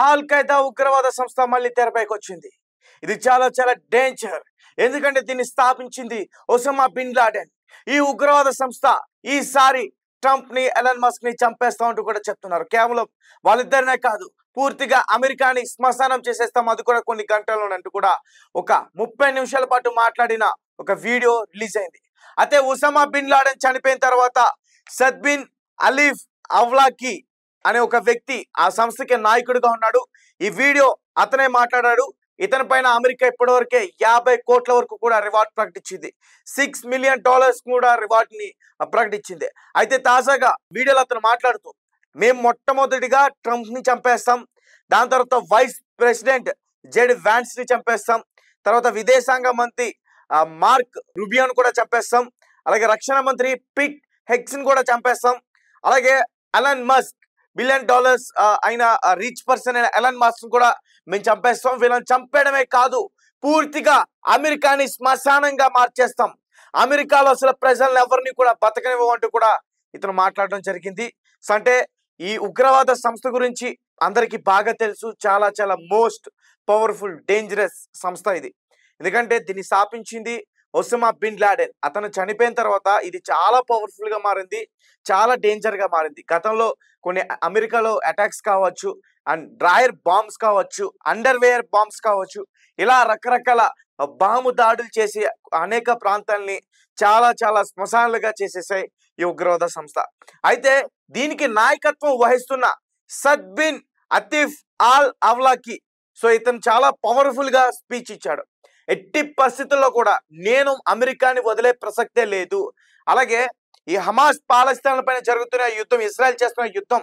All Qaeda ఉగ్రవాద సంస్థ మళ్ళీ తెరపైకి వచ్చింది. ఇది చాలా చాలా డేంజర్. ఎందుకంటే దీన్ని స్థాపించింది ఒసామా బిన్ లాడెన్. ఈ ఉగ్రవాద సంస్థ ఈసారి ట్రంప్ ని, ఎలన్ మస్క్ ని చంపేస్తా అంటూ కూడా చెప్తున్నారు. కేవలం వాళ్ళిద్దరినే కాదు, పూర్తిగా అమెరికాని శ్మశానం చేసేస్తాం, అది కూడా కొన్ని గంటల్లోనంటూ కూడా ఒక 30 నిమిషాల పాటు మాట్లాడిన ఒక వీడియో రిలీజ్ అయింది. అయితే ఒసామా బిన్ లాడెన్ చనిపోయిన తర్వాత సద్బిన్ అలీఫ్ అవ్లాకి అనే ఒక వ్యక్తి ఆ సంస్థకి నాయకుడిగా ఉన్నాడు. ఈ వీడియో అతనే మాట్లాడాడు. ఇతని పైన అమెరికా ఇప్పటివరకే 50 కోట్ల వరకు కూడా రివార్డ్ ప్రకటించింది. $6 మిలియన్ కూడా రివార్డ్ ని ప్రకటించింది. అయితే తాజాగా వీడియోలో అతను మాట్లాడుతూ, మేము మొట్టమొదటిగా ట్రంప్ ని చంపేస్తాం, దాని తర్వాత వైస్ ప్రెసిడెంట్ జెడ్ వ్యాన్స్ ని చంపేస్తాం, తర్వాత విదేశాంగ మంత్రి మార్క్ రూబియోను కూడా చంపేస్తాం, అలాగే రక్షణ మంత్రి పిట్ హెగ్స్ ని కూడా చంపేస్తాం, అలాగే ఎలన్ మస్క్ $1 బిలియన్ అయిన రిచ్ పర్సన్ అయిన ఎలన్ మస్క్ కూడా మేము చంపేస్తాం. వీళ్ళని చంపేయడమే కాదు, పూర్తిగా అమెరికాని శ్మశానంగా మార్చేస్తాం, అమెరికాలో అసలు ప్రజలను ఎవరిని కూడా బతకనివ్వమంటూ కూడా ఇతను మాట్లాడడం జరిగింది. సో అంటే ఈ ఉగ్రవాద సంస్థ గురించి అందరికీ బాగా తెలుసు. చాలా చాలా మోస్ట్ పవర్ఫుల్ డేంజరస్ సంస్థ ఇది. ఎందుకంటే దీన్ని స్థాపించింది ఒసామా బిన్ లాడెన్. అతను చనిపోయిన తర్వాత ఇది చాలా పవర్ఫుల్ గా మారింది, చాలా డేంజర్ గా మారింది. గతంలో కొన్ని అమెరికాలో అటాక్స్ కావచ్చు, అండ్ డ్రాయర్ బాంబ్స్ కావచ్చు, అండర్వేర్ బాంబ్స్ కావచ్చు, ఇలా రకరకాల బాంబు దాడులు చేసి అనేక ప్రాంతాలని చాలా చాలా శ్మశానాలుగా చేసేసాయి ఈ ఉగ్రవాద సంస్థ. అయితే దీనికి నాయకత్వం వహిస్తున్న సద్బిన్ అతీఫ్ ఆల్ అవ్లాకి, సో ఇతను చాలా పవర్ఫుల్ గా స్పీచ్ ఇచ్చాడు. ఎట్టి పరిస్థితుల్లో కూడా నేను అమెరికాని వదిలే ప్రసక్తే లేదు, అలాగే ఈ హమాస్ పాలస్తీనా పైన జరుగుతున్న యుద్ధం, ఇజ్రాయెల్ చేస్తున్న యుద్ధం,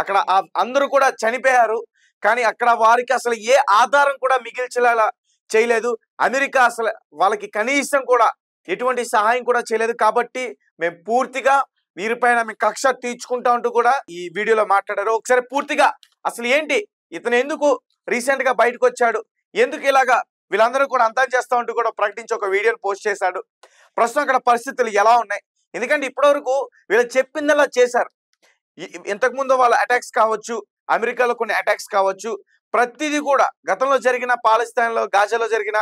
అక్కడ అందరూ కూడా చనిపోయారు, కానీ అక్కడ వారికి అసలు ఏ ఆధారం కూడా మిగిల్చేలా చేయలేదు. అమెరికా అసలు వాళ్ళకి కనీసం కూడా ఎటువంటి సహాయం కూడా చేయలేదు. కాబట్టి మేము పూర్తిగా వీరిపైన మేము కక్ష తీర్చుకుంటా అంటూ కూడా ఈ వీడియోలో మాట్లాడారు. ఒకసారి పూర్తిగా అసలు ఏంటి, ఇతను ఎందుకు రీసెంట్ గా బయటకు వచ్చాడు, ఎందుకు ఇలాగా వీళ్ళందరూ కూడా అంతం చేస్తా ఉంటూ కూడా ప్రకటించి ఒక వీడియోని పోస్ట్ చేశాడు, ప్రస్తుతం అక్కడ పరిస్థితులు ఎలా ఉన్నాయి, ఎందుకంటే ఇప్పటివరకు వీళ్ళు చెప్పిందలా చేశారు. ఇంతకుముందు వాళ్ళ అటాక్స్ కావచ్చు, అమెరికాలో కొన్ని అటాక్స్ కావచ్చు, ప్రతిదీ కూడా గతంలో జరిగిన పాలస్తీనాలో, గాజాలో జరిగిన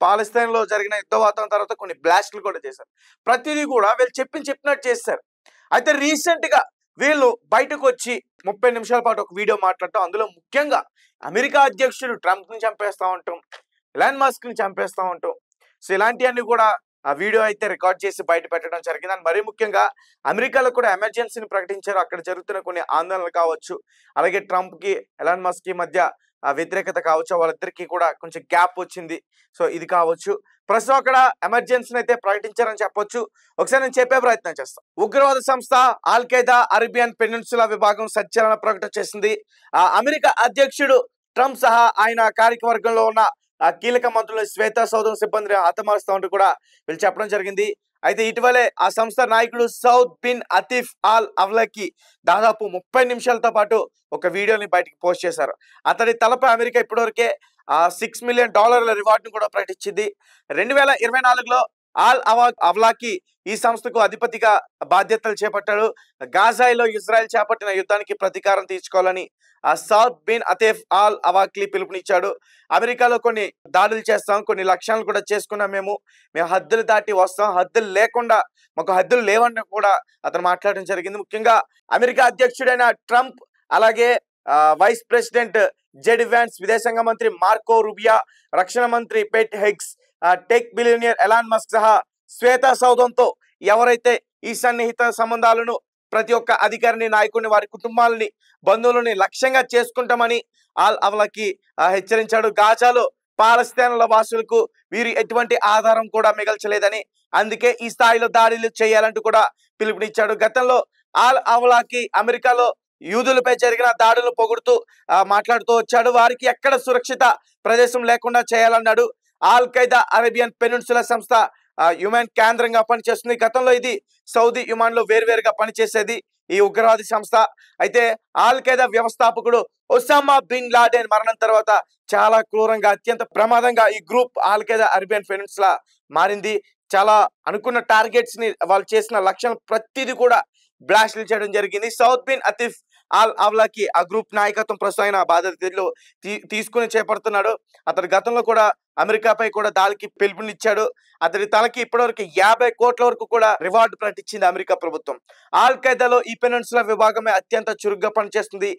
పాలస్తీనాలో జరిగిన యుద్ధ వాతావరణం తర్వాత కొన్ని బ్లాస్ట్లు కూడా చేశారు. ప్రతిదీ కూడా వీళ్ళు చెప్పినట్టు చేశారు. అయితే రీసెంట్ గా వీళ్ళు బయటకు వచ్చి 30 నిమిషాల పాటు ఒక వీడియో మాట్లాడటం, అందులో ముఖ్యంగా అమెరికా అధ్యక్షుడు ట్రంప్ ని చంపేస్తా ఉంటాం, ఎలాన్ మస్క్ ని చంపేస్తా ఉంటాం, సో ఇలాంటివన్నీ కూడా ఆ వీడియో అయితే రికార్డ్ చేసి బయట పెట్టడం జరిగింది. అండ్ మరీ ముఖ్యంగా అమెరికాలో కూడా ఎమర్జెన్సీని ప్రకటించారు. అక్కడ జరుగుతున్న కొన్ని ఆందోళనలు కావచ్చు, అలాగే ట్రంప్ కి ఎలాన్ మస్క్ కి మధ్య వ్యతిరేకత కావచ్చు, వాళ్ళిద్దరికి కూడా కొంచెం గ్యాప్ వచ్చింది, సో ఇది కావచ్చు. ప్రస్తుతం అక్కడ ఎమర్జెన్సీని అయితే ప్రకటించారని చెప్పొచ్చు. ఒకసారి నేను చెప్పే ప్రయత్నం చేస్తాను. ఉగ్రవాద సంస్థ ఆల్ ఖైదా అరేబియన్ పెనిన్సులా విభాగం సంచలన ప్రకటన చేసింది. అమెరికా అధ్యక్షుడు ట్రంప్ సహా ఆయన కార్యవర్గంలో ఉన్న కీలక మంత్రులు శ్వేత సౌధం సిబ్బందిని హతమారుస్తా ఉంటూ కూడా వీళ్ళు చెప్పడం జరిగింది. అయితే ఇటీవలే ఆ సంస్థ నాయకుడు సౌద్ బిన్ అతీఫ్ ఆల్ అవ్లాకి దాదాపు 30 నిమిషాలతో పాటు ఒక వీడియోని బయటకు పోస్ట్ చేశారు. అతడి తలపై అమెరికా ఇప్పటివరకే $6 మిలియన్ రివార్డును కూడా ప్రకటించింది. 2024లో ఆల్ అవ్లాకి ఈ సంస్థకు అధిపతిగా బాధ్యతలు చేపట్టాడు. గాజాలో ఇజ్రాయెల్ చేపట్టిన యుద్ధానికి ప్రతీకారం తీర్చుకోవాలని సౌద్ బిన్ అతీఫ్ ఆల్ అవ్లాకి పిలుపునిచ్చాడు. అమెరికాలో కొన్ని దాడులు చేస్తాం, కొన్ని లక్ష్యాలను కూడా చేసుకున్నాం, మేము హద్దులు దాటి వస్తాం, హద్దులు లేకుండా మాకు హద్దులు లేవని కూడా అతను మాట్లాడడం జరిగింది. ముఖ్యంగా అమెరికా అధ్యక్షుడైన ట్రంప్, అలాగే వైస్ ప్రెసిడెంట్ జెడ్ వ్యాన్స్, విదేశాంగ మంత్రి మార్కో రూబియో, రక్షణ మంత్రి Pete Hegseth, tech billionaire Elon Musk సహా శ్వేత సౌధంతో ఎవరైతే ఈ సన్నిహిత సంబంధాలను ప్రతి ఒక్క అధికారిని, నాయకుడిని, వారి కుటుంబాలని, బంధువులని లక్ష్యంగా చేసుకుంటామని ఆల్ అవ్లాకి హెచ్చరించాడు. గాజాలో పాలస్తీనాల వాసులకు వీరు ఎటువంటి ఆధారం కూడా మిగల్చలేదని, అందుకే ఈ స్థాయిలో దాడులు చేయాలంటూ కూడా పిలుపునిచ్చాడు. గతంలో ఆల్ అవ్లాకి అమెరికాలో యూదులపై జరిగిన దాడులను పొగుడుతూ మాట్లాడుతూ వచ్చాడు. వారికి ఎక్కడ సురక్షిత ప్రదేశం లేకుండా చేయాలన్నాడు. ఆల్ ఖైదా అరేబియన్ పెనిన్సులా సంస్థ యుమాన్ కేంద్రంగా పనిచేస్తుంది. గతంలో ఇది సౌదీ యుమాన్లో వేరువేరుగా పనిచేసేది ఈ ఉగ్రవాది సంస్థ. అయితే ఆల్ ఖైదా వ్యవస్థాపకుడు ఒసామా బిన్ లాడెన్ మరణం తర్వాత చాలా క్రూరంగా, అత్యంత ప్రమాదంగా ఈ group all Qaeda Arabian peninsula మారింది. చాలా అనుకున్న టార్గెట్స్ ని, వాళ్ళు చేసిన లక్ష్యం ప్రతిదీ కూడా బ్లాస్ట్లు చేయడం జరిగింది. సౌద్ బిన్ అతీఫ్ ఆల్ అవలాకి ఆ గ్రూప్ నాయకత్వం ప్రస్తుతం ఆయన బాధ్యతలు తీసుకుని చేపడుతున్నాడు. అతడు గతంలో కూడా అమెరికాపై కూడా దాడికి పిలుపునిచ్చాడు. అతడి తలకి ఇప్పటివరకు 50 కోట్ల వరకు కూడా రివార్డు ప్రకటించింది అమెరికా ప్రభుత్వం. ఆల్ ఖైదాలో ఈ పెనిన్సులా విభాగమే అత్యంత చురుగ్గా పనిచేస్తుంది.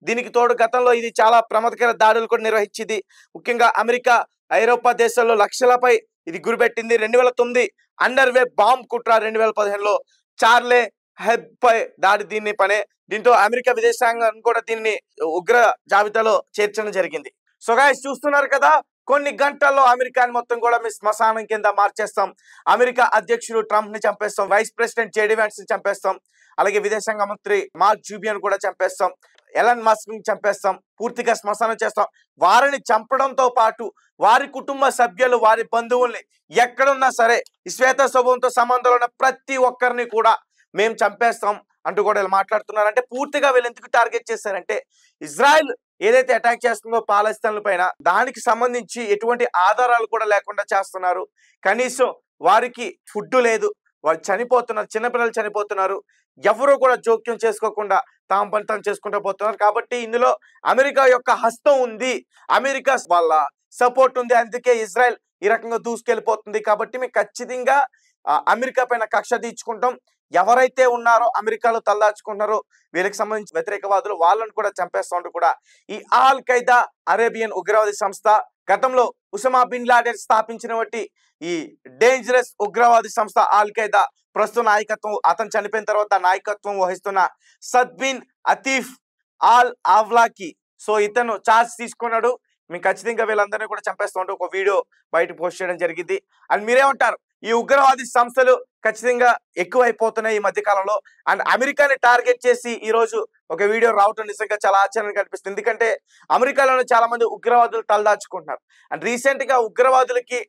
దీనికి తోడు గతంలో ఇది చాలా ప్రమాదకర దాడులు కూడా నిర్వహించింది. ముఖ్యంగా అమెరికా, ఐరోపా దేశాల్లో లక్షలపై ఇది గురిపెట్టింది. 2009 అండర్వే బాంబ్ కుట్ర, 2015లో చార్లే హెబ్ పై దాడి దీన్ని పనే. దీంతో అమెరికా విదేశాంగం కూడా దీన్ని ఉగ్ర జాబితాలో చేర్చడం జరిగింది. సో గైస్ చూస్తున్నారు కదా, కొన్ని గంటల్లో అమెరికాని మొత్తం కూడా మీ శ్మశానం కింద మార్చేస్తాం. అమెరికా అధ్యక్షుడు ట్రంప్ ని చంపేస్తాం, వైస్ ప్రెసిడెంట్ జేడీ వ్యాన్స్ ని చంపేస్తాం, అలాగే విదేశాంగ మంత్రి మార్క్ జూబియోని కూడా చంపేస్తాం, ఎలన్ మస్క్ ని చంపేస్తాం, పూర్తిగా శ్మశానం చేస్తాం. వారిని చంపడంతో పాటు వారి కుటుంబ సభ్యులు, వారి బంధువుల్ని ఎక్కడున్నా సరే ఈ శ్వేత శుభంతో సంబంధంలో ఉన్న ప్రతి ఒక్కరిని కూడా మేము చంపేస్తాం అంటూ కూడా వీళ్ళు మాట్లాడుతున్నారు. అంటే పూర్తిగా వీళ్ళు ఎందుకు టార్గెట్ చేశారంటే, ఇజ్రాయెల్ ఏదైతే అటాక్ చేస్తుందో పాలస్తీన్ పైన, దానికి సంబంధించి ఎటువంటి ఆధారాలు కూడా లేకుండా చేస్తున్నారు. కనీసం వారికి ఫుడ్ లేదు, వాళ్ళు చనిపోతున్నారు, చిన్నపిల్లలు చనిపోతున్నారు. ఎవరు కూడా జోక్యం చేసుకోకుండా తాము పని తాము చేసుకుంటూ పోతున్నారు. కాబట్టి ఇందులో అమెరికా యొక్క హస్తం ఉంది, అమెరికా వాళ్ళ సపోర్ట్ ఉంది. అందుకే ఇజ్రాయెల్ ఈ రకంగా దూసుకెళ్ళిపోతుంది. కాబట్టి మేము ఖచ్చితంగా అమెరికా పైన కక్ష తీర్చుకుంటాం. ఎవరైతే ఉన్నారో అమెరికాలో తలదాచుకుంటున్నారో వీళ్ళకి సంబంధించి వ్యతిరేకవాదులు, వాళ్ళని కూడా చంపేస్తూ కూడా ఈ ఆల్ ఖైదా అరేబియన్ ఉగ్రవాది సంస్థ, గతంలో ఉసమా బిన్ లాడెన్ స్థాపించినటువంటి ఈ డేంజరస్ ఉగ్రవాది సంస్థ ఆల్ ఖైదా ప్రస్తుత నాయకత్వం, అతను చనిపోయిన తర్వాత నాయకత్వం వహిస్తున్న సద్బిన్ అతీఫ్ ఆల్ అవలాకి, సో ఇతను ఛార్జ్ తీసుకున్నాడు. మేము ఖచ్చితంగా వీళ్ళందరినీ కూడా చంపేస్తూ ఉంటే ఒక వీడియో బయట పోస్ట్ చేయడం జరిగింది. అండ్ మీరేమంటారు? ఈ ఉగ్రవాది సంస్థలు ఖచ్చితంగా ఎక్కువైపోతున్నాయి ఈ మధ్య కాలంలో. అండ్ అమెరికాని టార్గెట్ చేసి ఈ రోజు ఒక వీడియో రావటం నిజంగా చాలా ఆశ్చర్యం కనిపిస్తుంది. ఎందుకంటే అమెరికాలోనే చాలా మంది ఉగ్రవాదులు తలదాచుకుంటున్నారు. అండ్ రీసెంట్ గా ఉగ్రవాదులకి